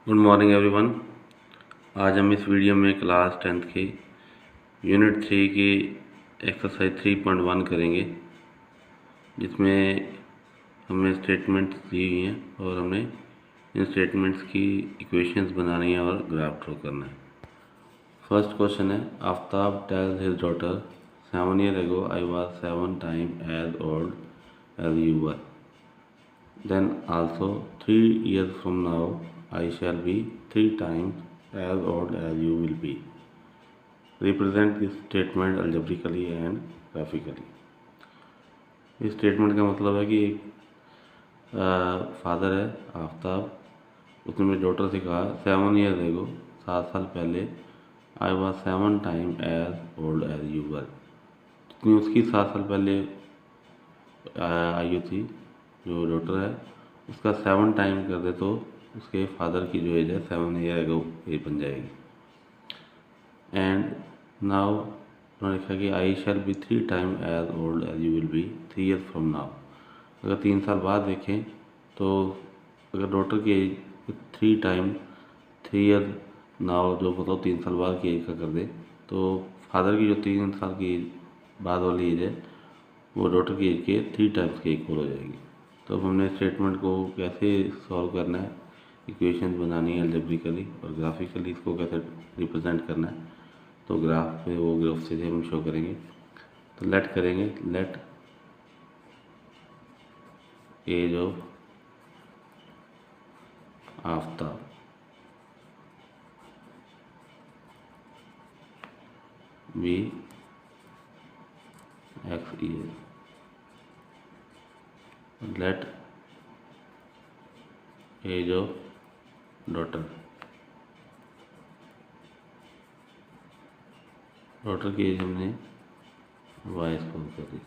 Good morning everyone. आज हम इस वीडियो में क्लास 10th की यूनिट 3 की एक्सरसाइज 3.1 करेंगे, जिसमें हमें स्टेटमेंट्स दी हुई हैं और हमने इन स्टेटमेंट्स की इक्वेशंस बनानी है और ग्राफ ड्रॉ करना है। फर्स्ट क्वेश्चन है, Aftab tales his daughter 7 years ago I was 7 times as old as you were. Then also 3 years from now I shall be 3 times as old as you will be. Represent this statement algebraically and graphically. इस statement का मतलब है कि एक father है आफ्ताब, उसने मेरी daughter से कहा 7 years ago 7 साल पहले आई was 7 times as old as you were. जितनी उसकी 7 साल पहले आयु थी, जो डॉटर है उसका 7 टाइम कर दे तो उसके फादर की जो एज है 7 years ago एज बन जाएगी। एंड नाउ उन्होंने लिखा कि I shall be 3 times as old as you will be 3 years from now. अगर 3 साल बाद देखें तो अगर डॉटर की एज 3 times 3 years नाउ जो बताओ 3 साल बाद की एज का कर दे तो फादर की जो 3 साल की बाद वाली एज है वो डॉटर की एज के 3 times के इक्वल हो जाएगी। तो अब हमने स्टेटमेंट को कैसे सॉल्व करना है, इक्वेशंस बनानी है अलजेब्रिकली और ग्राफिकली इसको कैसे रिप्रेजेंट करना है, तो ग्राफ पे वो ग्राफ से हम शो करेंगे। तो लेट करेंगे, let age of Aftab be x years. Let age of daughter की एज हमने y सॉल्व कर दी।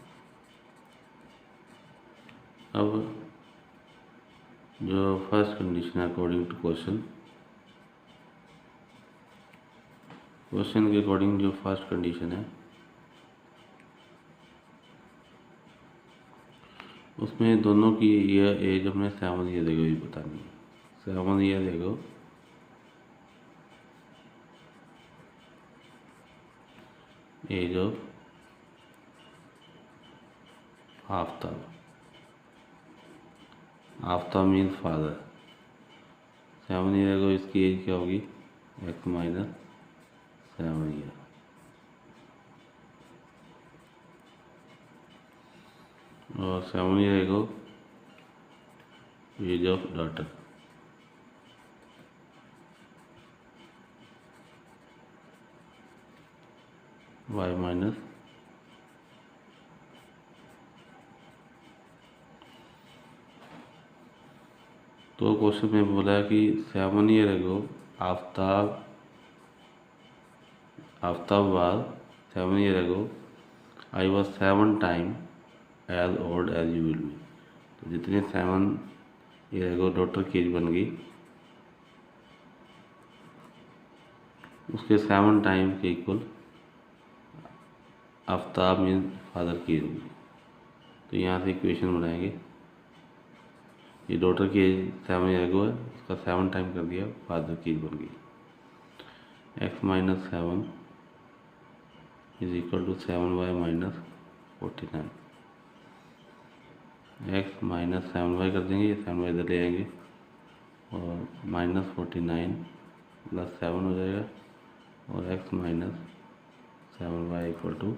अब जो फर्स्ट कंडीशन है अकॉर्डिंग टू क्वेश्चन के अकॉर्डिंग जो फर्स्ट कंडीशन है उसमें दोनों की यह एज हमने 7 years ago ही बतानी है। 7 years ago age of Aftab means father. 7 years ago इसकी एज क्या होगी, x माइनस 7 years। और 7 years ago age of daughter y minus 2 question में बोला है कि 7 years ago Aftab was 7 years ago I was 7 times as old as you will be. तो जितने 7 years ago डॉटर की एज बन गई उसके 7 टाइम के इक्वल आफ्ताब मीन फादर की एज होगी। तो यहाँ से इक्वेशन बनाएंगे, ये डॉटर की एज 7 years ago है, उसका 7 टाइम कर दिया, फादर की एज बन गई। x minus 7 is equal to 7y minus 49। x minus 7y कर देंगे, ये 7y इधर ले आएंगे और माइनस 49 प्लस 7 हो जाएगा और x minus 7y equal to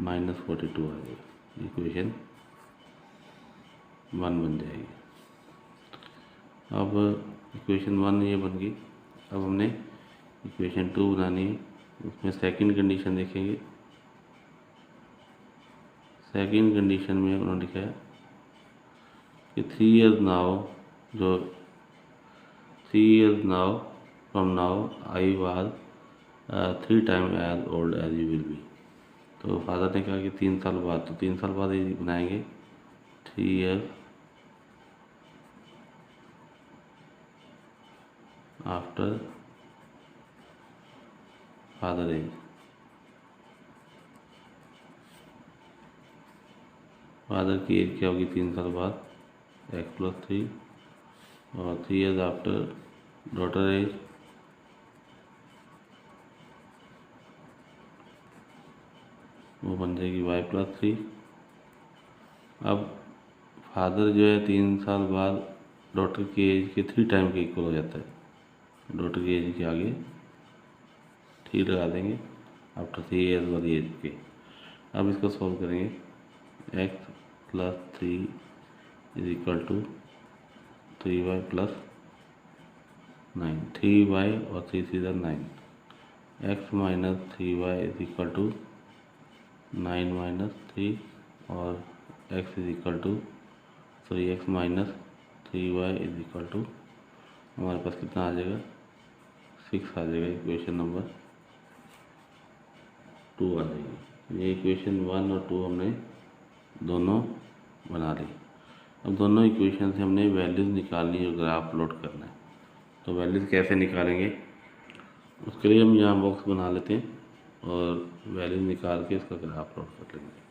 minus 42 आ जाएगा। इक्वेशन 1 बन जाएगी। अब इक्वेशन 1 ये बन गई। अब हमने इक्वेशन 2 बनानी है, उसमें सेकंड कंडीशन देखेंगे। सेकंड कंडीशन में उन्होंने लिखा है कि 3 years नाउ जो 3 years now from now I was 3 times as old as you will be. तो फादर ने कहा कि 3 साल बाद, तो 3 साल बाद ये बनाएंगे 3 years after father age. Father की एज क्या होगी 3 साल बाद, x प्लस 3 और 3 years आफ्टर डॉटर एज वो बन जाएगी y+3। अब फादर जो है 3 साल बाद डॉटर की एज के 3 टाइम के इक्वल हो जाता है। डॉटर की एज के आगे 3 लगा देंगे आफ्टर 3 ईयर्स वाली एज के। अब इसको सॉल्व करेंगे। x+3 is equal to 3y+9, 3y और 3 3 9। x minus 3y is equal to 9 minus 3 और x is equal to 3x minus 3y is equal to हमारे पास कितना आ जाएगा 6 आ जाएगा। इक्वेशन नंबर 2 आ जाएगी। ये इक्वेशन 1 और 2 हमने दोनों बना ली। अब दोनों इक्वेशन से हमने वैल्यूज़ निकालनी है और ग्राफ प्लॉट करना है। तो वैल्यूज़ कैसे निकालेंगे, उसके लिए हम यहाँ बॉक्स बना लेते हैं और वैल्यूज़ निकाल के इसका ग्राफ प्लॉट कर लेंगे।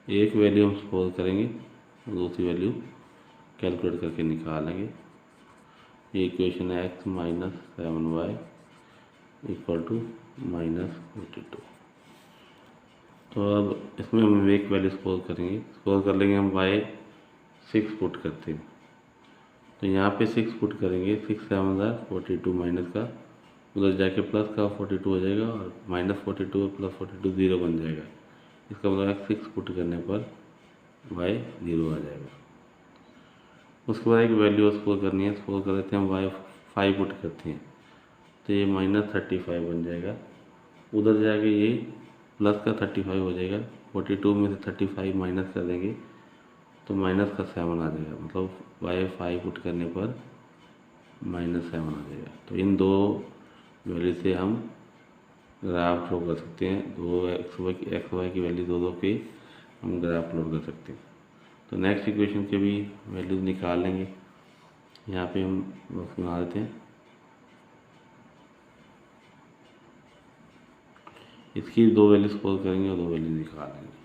एक वैल्यू हम सपोज करेंगे और दूसरी वैल्यू कैलकुलेट करके निकालेंगे। ये इक्वेशन है x minus 7y equal to -42। तो अब इसमें हम एक वैल्यू सपोज करेंगे, सपोज कर लेंगे हम y6 पुट करते हैं। तो यहाँ पे 6 पुट करेंगे, 6 7 42 माइनस का उधर जाके प्लस का 42 हो जाएगा और -42 और +42 0 बन जाएगा। इसका मतलब 6 पुट करने पर y 0 आ जाएगा। उसके बाद एक वैल्यू सपोज करनी है, सपोज कर देते हैं हम y5 पुट करते हैं तो ये -35 बन जाएगा। उधर जाके ये प्लस का 35 हो जाएगा, 42 में से 35 माइनस कर देंगे तो माइनस का 7 आ जाएगा। मतलब y5 पुट करने पर -7 आ जाएगा। तो इन दो वैल्यू से हम ग्राफ ड्रॉ कर सकते हैं। दो एक्स वाई की वैल्यू दो के हम ग्राफ प्लॉट कर सकते हैं। तो नेक्स्ट इक्वेशन के भी वैल्यूज निकाल लेंगे। यहाँ पे हम बॉक्स बना देते हैं। इसकी दो वैल्यू सपोज करेंगे और दो वैल्यू निकाल लेंगे।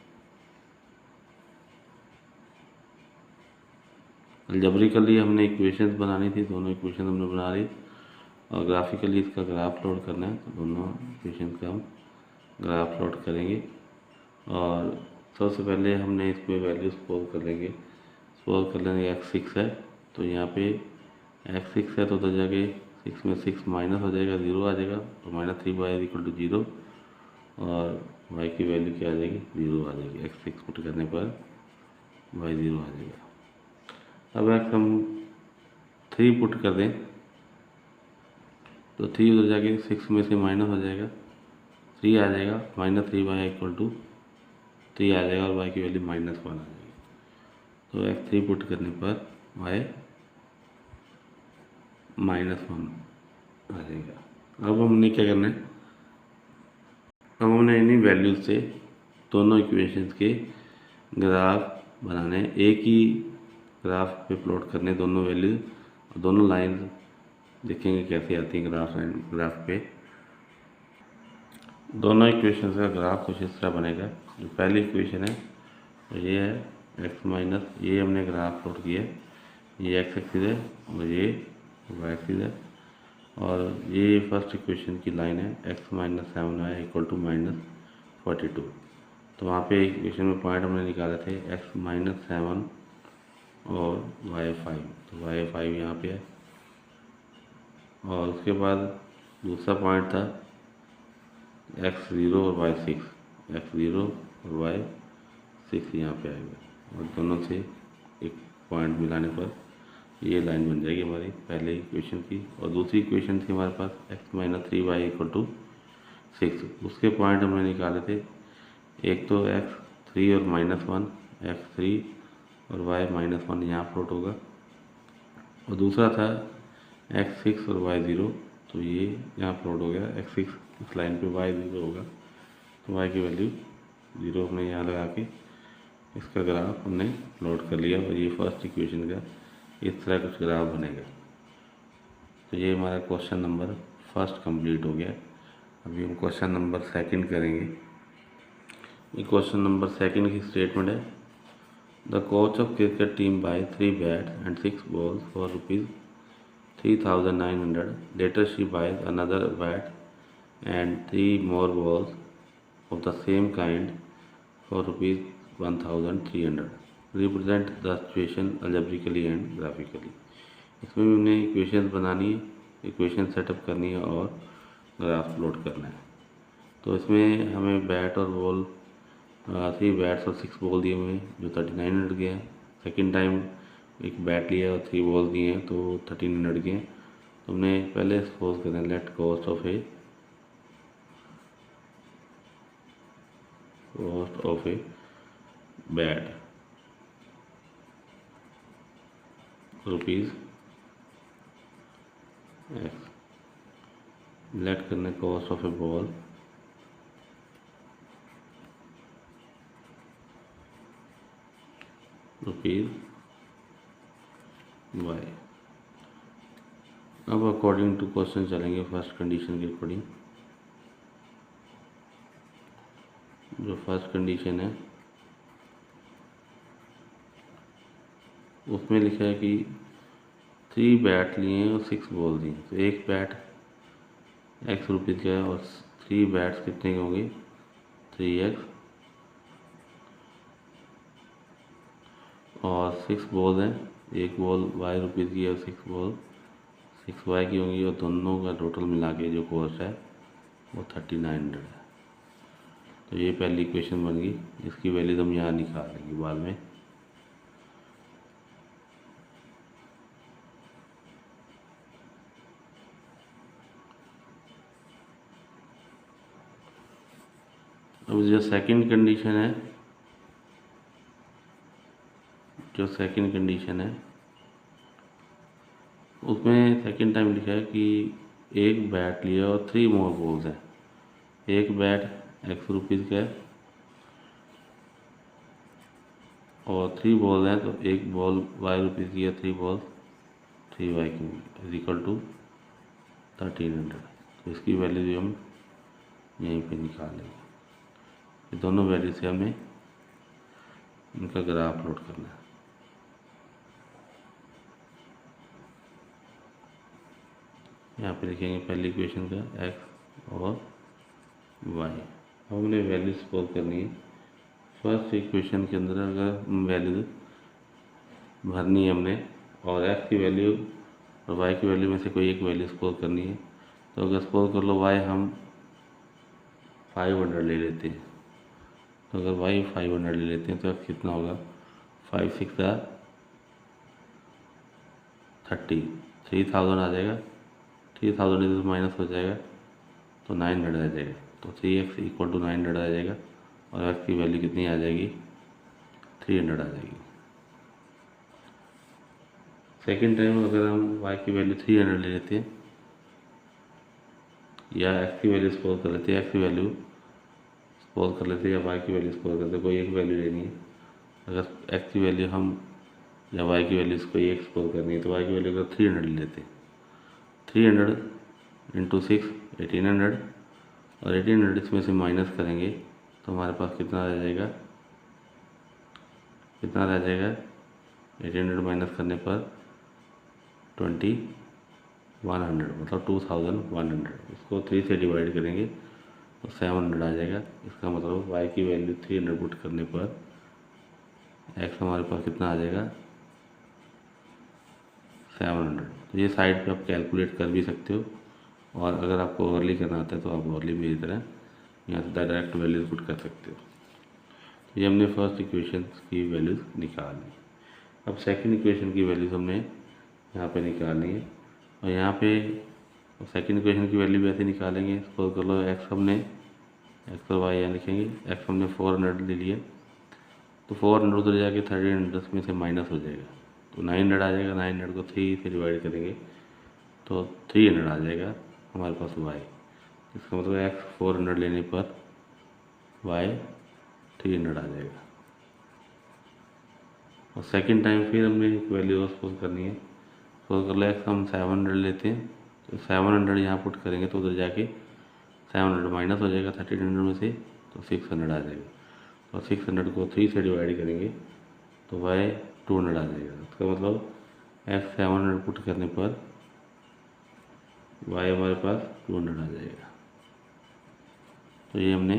अलजेब्रिकली हमने इक्वेशंस बनानी थी, दोनों इक्वेशन हमने बना ली और ग्राफिकली इसका ग्राफ प्लॉट करना है। तो दोनों इक्वेशन का हम ग्राफ प्लॉट करेंगे और सबसे पहले हमने इसमें वैल्यू सपोज कर लेंगे। सपोज कर लेंगे x6 है तो यहाँ पे x6 है तो उधर जाके 6 में 6 माइनस हो जाएगा, 0 आ जाएगा तो -3y इक्वल टू 0 और y की वैल्यू क्या आ जाएगी 0 आ जाएगी। x6 पुट करने पर y 0 आ जाएगा। अब x हम 3 पुट कर दें तो 3 उधर जाके 6 में से माइनस हो जाएगा, 3 आ जाएगा, -3y इक्वल टू 3 आ जाएगा और y की वैल्यू -1 आ जाएगी। तो x3 पुट करने पर y -1 आ जाएगा। अब हमने क्या करना है, अब हमने इन्हीं वैल्यूज से दोनों इक्वेशंस के ग्राफ बनाने हैं। एक ही ग्राफ पे प्लॉट करने दोनों वैल्यू, दोनों लाइन देखेंगे कैसे आती हैं ग्राफ पे। दोनों इक्वेशन का ग्राफ कुछ इस तरह बनेगा। जो पहली इक्वेशन है तो ये है x माइनस, ये हमने ग्राफ प्लॉट किया है, ये x एक्सिस है और ये y एक्सिस है और ये फर्स्ट इक्वेशन की लाइन है x minus 7y equal to -42। तो वहाँ पे इक्वेशन में पॉइंट हमने निकाले थे x माइनस 7 और y5, तो y5 यहाँ पे है और उसके बाद दूसरा पॉइंट था x0 और y6, x0 और y6 यहाँ पे आएगा और दोनों से एक पॉइंट मिलाने पर ये लाइन बन जाएगी हमारी पहले इक्वेशन की। और दूसरी इक्वेशन थी हमारे पास x minus 3y equal to 6, उसके पॉइंट हमने निकाले थे। एक तो x3 और -1, x3 और y -1 यहाँ प्लॉट होगा और दूसरा था x6 और y0, तो ये यहाँ प्लॉट हो गया। x6 इस लाइन पे y0 होगा तो y की वैल्यू 0 हमने यहाँ लगा के इसका ग्राफ हमने प्लॉट कर लिया और ये फर्स्ट इक्वेशन का इस तरह कुछ ग्राफ बनेगा। तो ये हमारा क्वेश्चन नंबर फर्स्ट कंप्लीट हो गया। अभी हम क्वेश्चन नंबर सेकंड करेंगे। ये क्वेश्चन नंबर सेकंड की स्टेटमेंट है। The coach of cricket team buy 3 bats and 6 balls for ₹3,900. Later she buys another bat and 3 more balls of the same kind for ₹1,300. Represent the situation algebraically and graphically. इसमें भी हमने equation बनानी है, equation setup करनी है और graph plot करना है। तो इसमें हमें बैट और बॉल 3 बैट्स और 6 बॉल दिए हुए हैं जो 3900 के हैं। सेकेंड टाइम एक बैट लिया और 3 बॉल दिए हैं तो 1300 के हैं। तो हमने पहले सपोज करें let cost of a bat rupees x, let करने cost of a ball rupees y. अब अकॉर्डिंग टू क्वेश्चन चलेंगे फर्स्ट कंडीशन के अकॉर्डिंग। जो फर्स्ट कंडीशन है उसमें लिखा है कि 3 बैट लिए हैं और 6 बॉल दिए। तो एक बैट एक्स रुपीज़ का है और 3 बैट्स कितने के होंगे 3x, और 6 बॉल हैं, एक बॉल वाई रुपीज़ की है और 6 बॉल 6y की होंगी, और दोनों का टोटल मिला के जो कॉस्ट है वो 3900 है। तो ये पहली इक्वेशन बन गई, इसकी वैल्यूज हम यहाँ निकाल लेंगे बाद में। अब जो सेकंड कंडीशन है उसमें सेकंड टाइम लिखा है कि एक बैट लिया और 3 मोर बॉल्स हैं। एक बैट एक्स रुपीज़ का है और 3 बॉल हैं, तो एक बॉल वाई रुपीज़ की है, 3 बॉल 3y की इज इक्वल टू 1300। तो इसकी वैल्यू भी हम यहीं पे निकाल लेंगे। ये दोनों वैल्यू से हमें इनका ग्राफ प्लॉट करना है। यहाँ पे लिखेंगे पहली इक्वेशन का x और y। हमने वैल्यू सपोज करनी है। फर्स्ट इक्वेशन के अंदर अगर वैल्यू भरनी है हमने और x की वैल्यू और y की वैल्यू में से कोई एक वैल्यू सपोज करनी है, तो अगर सपोज कर लो y हम 500 ले लेते हैं, तो अगर y 500 ले लेते हैं तो x कितना होगा 5 6 30, 3000 आ जाएगा। 3000 इधर माइनस हो जाएगा तो 900 आ जाएगा। तो 3x इक्वल टू 900 आ जाएगा और x की वैल्यू कितनी आ जाएगी 300 आ जाएगी। सेकेंड टाइम अगर हम y की वैल्यू 300 ले लेते हैं या x की वैल्यू सपोज कर लेते हैं, x की वैल्यू सपोज कर लेते हैं या y की वैल्यू सपोज करते हैं, कोई एक वैल्यू लेनी है। अगर x की वैल्यू हम या y की वैल्यू कोई एक सपोज करनी है तो y की वैल्यू अगर 300 ले लेते हैं, 300 इंटू 6 1800, और 1800 इसमें से माइनस करेंगे तो हमारे पास कितना रह जाएगा 1800 माइनस करने पर 2100 मतलब 2100। इसको 3 से डिवाइड करेंगे तो 700 आ जाएगा। इसका मतलब y की वैल्यू 300 पुट करने पर x हमारे पास कितना आ जाएगा 700। तो ये साइड पे आप कैलकुलेट कर भी सकते हो, और अगर आपको ओवरली करना आता है तो आप ओवरली मेरी तरह यहाँ से डायरेक्ट वैल्यूज पुट कर सकते हो। तो ये हमने फर्स्ट इक्वेशन की वैल्यूज निकाल ली। अब सेकंड इक्वेशन की वैल्यूज हमने यहाँ पे निकालनी है, और यहाँ पे सेकंड इक्वेशन की वैल्यू भी ऐसे निकालेंगे। सपोज कर लो x हमने x और y यहाँ लिखेंगे। x हमने 400 ले लिया तो 400 उधर जाके 1300 में से माइनस हो जाएगा तो 900 आ जाएगा। 900 को 3 से डिवाइड करेंगे तो 300 आ जाएगा हमारे पास y। इसका मतलब x 400 लेने पर y 300 आ जाएगा। और सेकंड टाइम फिर हमने एक वैल्यू सपोज करनी है। सपोज कर लो x हम 700 लेते हैं तो 700 यहाँ पुट करेंगे तो उधर जाके 700 माइनस हो जाएगा 1300 में से तो 600 आ जाएगा। और 600 को 3 से डिवाइड करेंगे तो y 200 आ जाएगा। इसका मतलब x 700 पुट करने पर y हमारे पास 200 आ जाएगा। तो ये हमने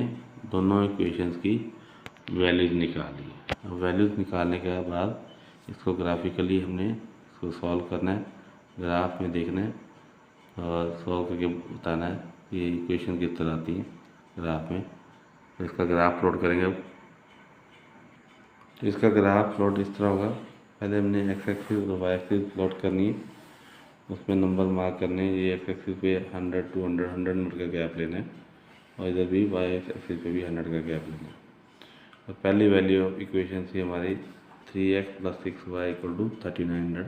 दोनों इक्वेशंस की वैल्यूज निकाली। अब वैल्यूज निकालने के बाद इसको ग्राफिकली हमने इसको सॉल्व करना है, ग्राफ में देखना है और सॉल्व करके बताना है कि ये इक्वेशन किस तरह आती है ग्राफ में। तो इसका ग्राफ प्लॉट करेंगे। अब तो इसका ग्राफ प्लॉट इस तरह होगा। पहले हमने एक्स एक्सिस और वाई एक्सिस प्लॉट करनी है, उसमें नंबर मार्क करने हैं। ये एक्स एक्सिस पे 100 200 100 मिनट का गैप लेना है और इधर भी वाई एक्सिस पे भी 100 का गैप लेना है। और पहली वैल्यू ऑफ इक्वेशन थी हमारी 3x + 6y = 3900।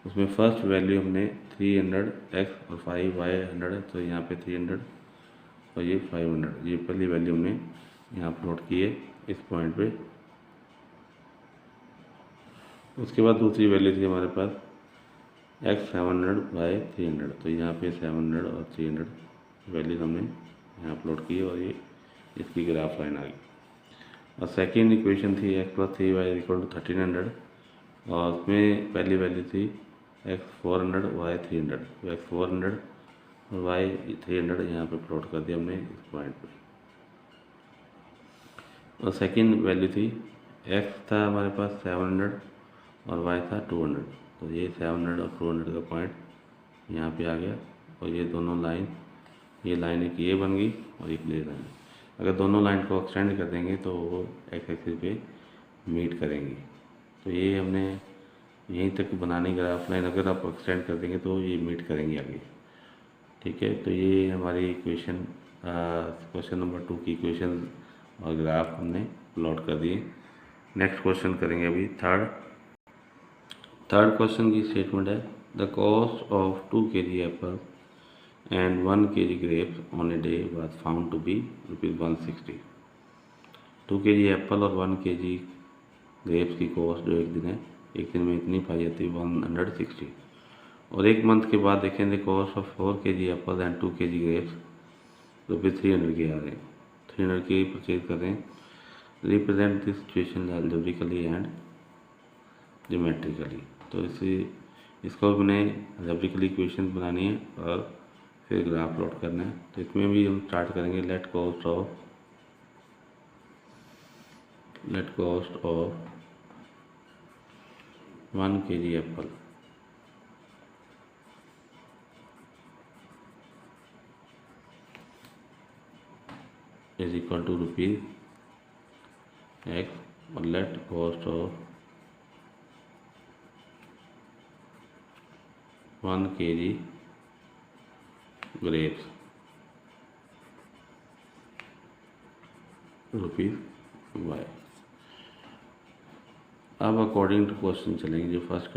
उसमें फर्स्ट वैल्यू हमने 300x और 5y 100 है, तो यहाँ पे 300 और ये 500, ये पहली वैल्यू हमने यहाँ प्लॉट की है इस पॉइंट पे। उसके बाद दूसरी वैल्यू थी हमारे पास x 700/300, तो यहाँ पे 700 और 300 वैल्यूज हमने यहाँ प्लॉट की और ये इसकी ग्राफ लाइन आ गई। और सेकेंड इक्वेशन थी x + 3y = 1300 और उसमें पहली वैल्यू थी x 400 y 300, तो x 400 और y 300 यहाँ पे प्लॉट कर दिया हमने इस पॉइंट पे। और सेकेंड वैल्यू थी x था हमारे पास 700 और y था 200, तो ये 700 और 200 का पॉइंट यहाँ पे आ गया। और ये दोनों लाइन, ये लाइन एक ये बन गई और एक ये लाइन। अगर दोनों लाइन को एक्सटेंड कर देंगे तो वो एक्स एक्सिस पे मीट करेंगी। तो ये हमने यहीं तक बनानी ग्राफ लाइन, अगर आप एक्सटेंड कर देंगे तो ये मीट करेंगी आगे। ठीक है, तो ये हमारी इक्वेशन क्वेश्चन नंबर 2 की इक्वेशन और ग्राफ हमने प्लॉट कर दिए। नेक्स्ट क्वेश्चन करेंगे अभी थर्ड क्वेश्चन की स्टेटमेंट है the cost of 2 kg Apple and 1 kg grapes on a day was found to be ₹160। 2 kg Apple और 1 kg ग्रेप्स की कॉस्ट जो एक दिन में इतनी पाई जाती है 160। और एक मंथ के बाद देखेंगे cost of 4 kg Apple and 2 kg grapes ₹300 के आ रहे हैं, 300 के परचेज कर रहे हैं। Represent this situation algebraically and geometrically. तो इसको हमने अलजेब्रिकली इक्वेशन बनानी है और फिर ग्राफ प्लॉट करना है। तो इसमें भी हम स्टार्ट करेंगे let cost of 1 kg apple is equal to ₹x और let cost of 1 kg grapes ₹y। अब अकॉर्डिंग टू क्वेश्चन चलेंगे। जो फर्स्ट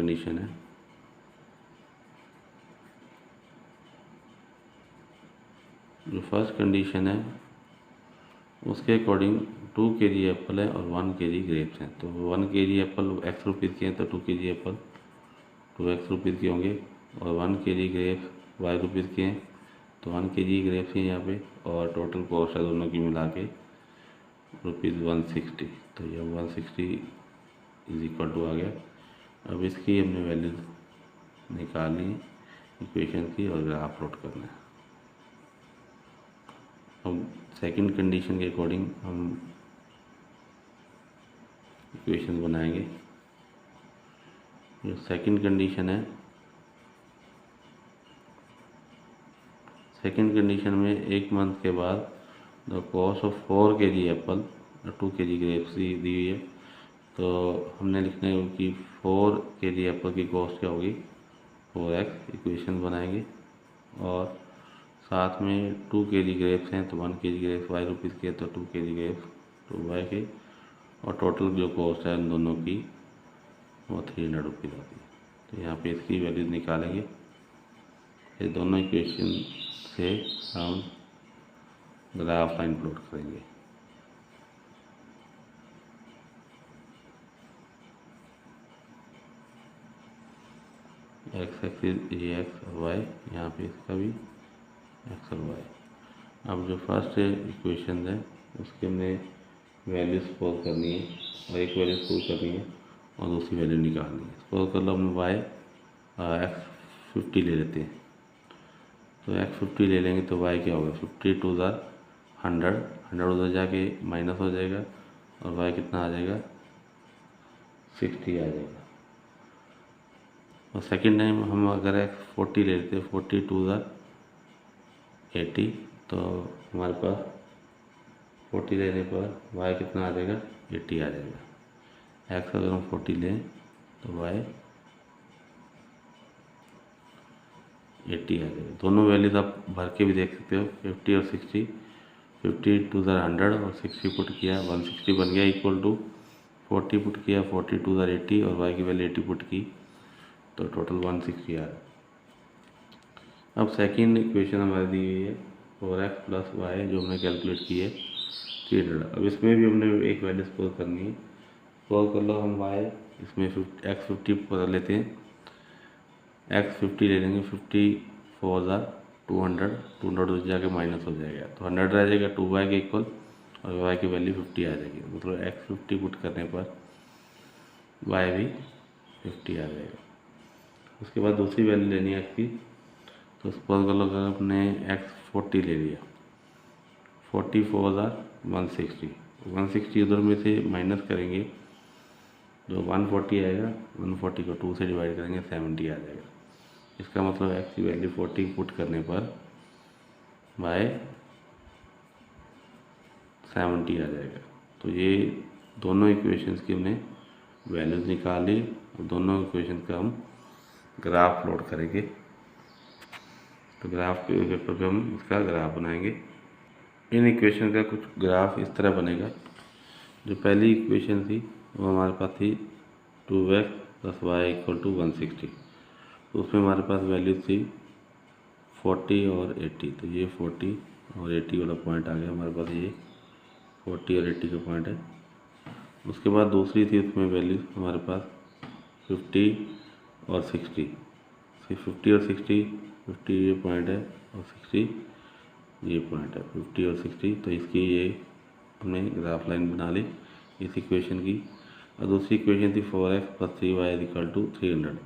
कंडीशन है, उसके अकॉर्डिंग 2 kg एप्पल है और 1 kg ग्रेप्स हैं। तो 1 kg एप्पल x रुपीज़ के हैं तो 2 kg एप्पल 2x रुपीज़ के होंगे और 1 kg ग्रेप्स y रुपीज़ के हैं तो 1 kg ग्रेप्स हैं यहाँ पे। और टोटल कॉस्ट है दोनों की मिला के ₹160। तो ये 160 इज इक्वल टू आ गया। अब इसकी हमने वैल्यू निकालनी है इक्वेशन की और ग्राफ प्लॉट करना है। अब सेकंड कंडीशन के अकॉर्डिंग हम इक्वेशन बनाएंगे। जो सेकंड कंडीशन है, सेकंड कंडीशन में एक मंथ के बाद the cost of 4 kg Apple और 2 kg ग्रेप्स दी हुई है। तो हमने लिखना है कि 4 kg एप्पल की कॉस्ट क्या होगी 4x, इक्वेशन बनाएंगे। और साथ में 2 kg ग्रेप्स हैं तो 1 kg ग्रेप्स y रुपीज़ के तो 2 kg ग्रेप्स 2y के। और टोटल जो कॉस्ट है इन दोनों की वो 300 रुपीज़ आती है। तो यहाँ पे इसकी वैल्यूज निकालेंगे। ये दोनों इक्वेशन से हम ग्राफ लाइन प्लॉट करेंगे। एक्स एक्सिस ये एक्स और वाई, यहाँ पे इसका भी एक्स और वाई। अब जो फर्स्ट इक्वेशन है उसके हमने वैल्यू सपोज करनी है और एक वैल्यू सपोज करनी है और दूसरी वैल्यू निकालनी है। सपोज कर लो हम x50 ले लेते हैं, तो x50 ले लेंगे तो y क्या होगा, 50 टू ज़ा 100 उधर जाके माइनस हो जाएगा और y कितना आ जाएगा, 60 आ जाएगा। और सेकेंड टाइम हम अगर x40 ले लेते हैं, 40 टू ज़ा 80, तो हमारे पास 40 लेने पर y कितना आ जाएगा, 80 आ जाएगा। x अगर हम 40 लें तो y 80 आ जाएगा। दोनों वैल्यूज आप भर के भी देख सकते हो, 50 और 60, 50 टू ज़ा 100 और 60 पुट किया, 160 बन गया, इक्वल टू 40 पुट किया, 40 टू ज़ा 80 और y की वैल्यू 80 पुट की, तो टोटल 160 आ रहा है। अब सेकेंड इक्वेशन हमारी दी हुई है 4x प्लस वाई, जो हमने कैलकुलेट की है 300। अब इसमें भी हमने एक वैल्यू सपोज करनी है। सपोज कर लो हम y इसमें x50 कर लेते हैं, x50 ले लेंगे, 50 4 ज़ा 200 जाके माइनस हो जाएगा, तो 100 रह जाएगा 2y के इक्वल और y की वैल्यू 50 आ जाएगी। मतलब x50 पुट करने पर y भी 50 आ जाएगा। उसके बाद दूसरी वैल्यू लेनी है x की, तो सपोज कर लो अगर आपने x40 ले लिया, 40 4 ज़ा 160 उधर में से माइनस करेंगे, जो 140 आएगा, 140 को 2 से डिवाइड करेंगे, 70 आ जाएगा। इसका मतलब x की वैल्यू 40 पुट करने पर y 70 आ जाएगा। तो ये दोनों इक्वेशंस की हमने वैल्यूज निकाली और दोनों इक्वेशन का हम ग्राफ प्लॉट करेंगे। तो ग्राफ के पेपर पे हम इसका ग्राफ बनाएंगे। इन इक्वेशन का कुछ ग्राफ इस तरह बनेगा। जो पहली इक्वेशन थी वो हमारे पास थी 2x plus Y equal to 160, तो उसमें हमारे पास वैल्यू थी 40 और 80, तो ये 40 और 80 वाला पॉइंट आ गया हमारे पास, ये 40 और 80 का पॉइंट है। उसके बाद दूसरी थी, उसमें वैल्यू हमारे पास 50 और 60, 50 और 60, 50 ये पॉइंट है और 60 ये पॉइंट है, 50 और 60। तो इसकी ये हमने ग्राफ लाइन बना ली इस इक्वेशन की। और दूसरी इक्वेशन थी 4x plus 3y equal to 300,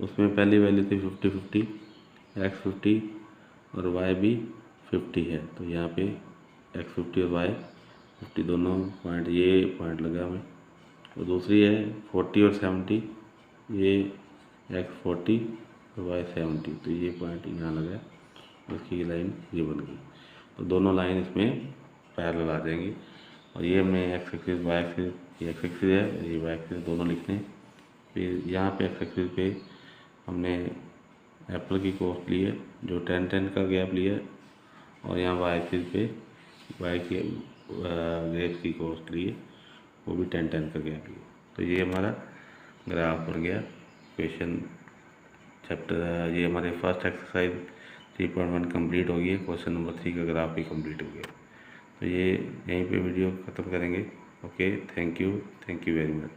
उसमें पहली वैल्यू थी 50 x50 और y भी 50 है, तो यहाँ पे x50 और y 50 दोनों पॉइंट, ये पॉइंट लगा हमें। और दूसरी है 40 और 70, ये x40 और y 70, तो ये पॉइंट यहाँ लगा, उसकी लाइन ये बन गई। तो दोनों लाइन इसमें पैरेलल आ जाएंगी। और ये हमने एक्स एक्सिस वाई एक्सिस, ये एक्स एक्सिस है, ये वाई एक्सिस, दोनों लिखने हैं। फिर यहाँ पे एक्स एक्सिस पे हमने एप्पल की कॉस्ट ली है, जो 10 का गैप लिया है, और यहाँ वाई एक्सिस पे वाई की ग्रेप्स की कॉस्ट ली है, वो भी 10 का गैप लिया। तो ये हमारा ग्राफ बन गया क्वेश्चन चैप्टर। ये हमारे फर्स्ट एक्सरसाइज 3.1 कंप्लीट हो गई है। क्वेश्चन नंबर 3 का ग्राफ भी कंप्लीट हो गया। तो ये यहीं पे वीडियो ख़त्म करेंगे। Okay, thank you very much.